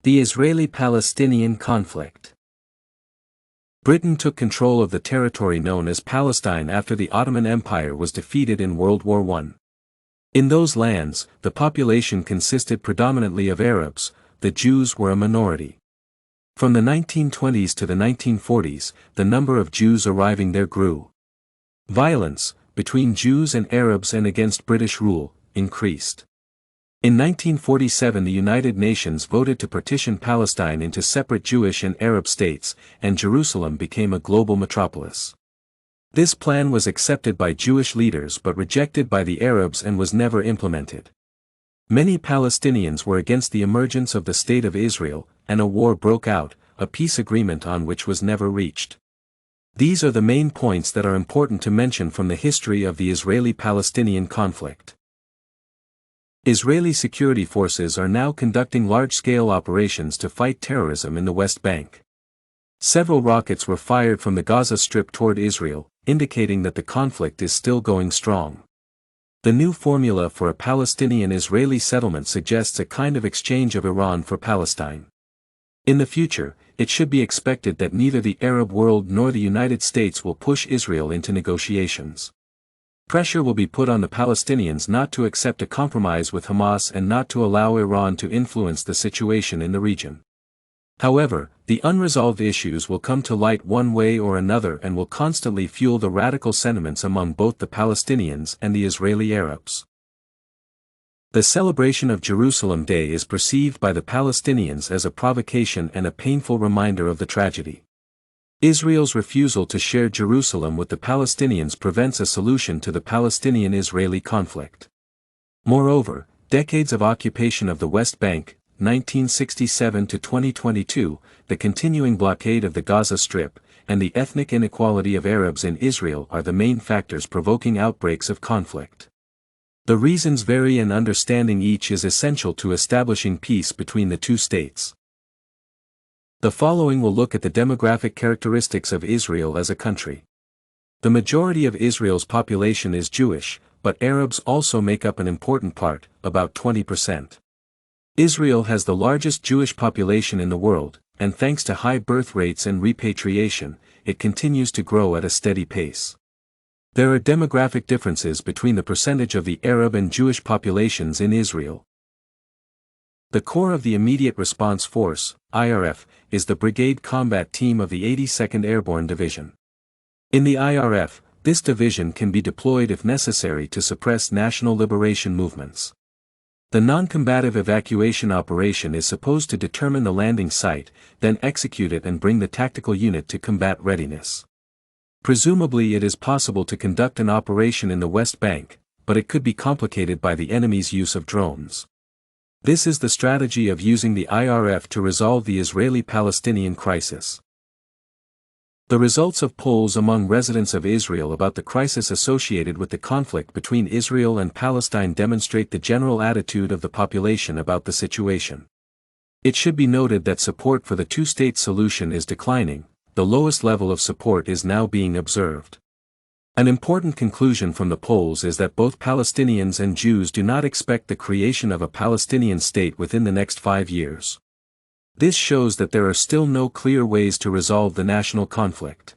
The Israeli-Palestinian conflict. Britain took control of the territory known as Palestine after the Ottoman Empire was defeated in World War I. In those lands, the population consisted predominantly of Arabs. The Jews were a minority. From the 1920s to the 1940s, the number of Jews arriving there grew. Violence, between Jews and Arabs and against British rule, increased. In 1947 the United Nations voted to partition Palestine into separate Jewish and Arab states, and Jerusalem became a global metropolis. This plan was accepted by Jewish leaders but rejected by the Arabs and was never implemented. Many Palestinians were against the emergence of the State of Israel, and a war broke out, a peace agreement on which was never reached. These are the main points that are important to mention from the history of the Israeli-Palestinian conflict. Israeli security forces are now conducting large-scale operations to fight terrorism in the West Bank. Several rockets were fired from the Gaza Strip toward Israel, indicating that the conflict is still going strong. The new formula for a Palestinian-Israeli settlement suggests a kind of exchange of Iran for Palestine. In the future, it should be expected that neither the Arab world nor the United States will push Israel into negotiations. Pressure will be put on the Palestinians not to accept a compromise with Hamas and not to allow Iran to influence the situation in the region. However, the unresolved issues will come to light one way or another and will constantly fuel the radical sentiments among both the Palestinians and the Israeli Arabs. The celebration of Jerusalem Day is perceived by the Palestinians as a provocation and a painful reminder of the tragedy. Israel's refusal to share Jerusalem with the Palestinians prevents a solution to the Palestinian-Israeli conflict. Moreover, decades of occupation of the West Bank, 1967 to 2022, the continuing blockade of the Gaza Strip, and the ethnic inequality of Arabs in Israel are the main factors provoking outbreaks of conflict. The reasons vary and understanding each is essential to establishing peace between the two states. The following will look at the demographic characteristics of Israel as a country. The majority of Israel's population is Jewish, but Arabs also make up an important part, about 20%. Israel has the largest Jewish population in the world, and thanks to high birth rates and repatriation, it continues to grow at a steady pace. There are demographic differences between the percentage of the Arab and Jewish populations in Israel. The core of the Immediate Response Force, IRF, is the Brigade Combat Team of the 82nd Airborne Division. In the IRF, this division can be deployed if necessary to suppress national liberation movements. The non-combative evacuation operation is supposed to determine the landing site, then execute it and bring the tactical unit to combat readiness. Presumably it is possible to conduct an operation in the West Bank, but it could be complicated by the enemy's use of drones. This is the strategy of using the IRF to resolve the Israeli-Palestinian crisis. The results of polls among residents of Israel about the crisis associated with the conflict between Israel and Palestine demonstrate the general attitude of the population about the situation. It should be noted that support for the two-state solution is declining. The lowest level of support is now being observed. An important conclusion from the polls is that both Palestinians and Jews do not expect the creation of a Palestinian state within the next 5 years. This shows that there are still no clear ways to resolve the national conflict.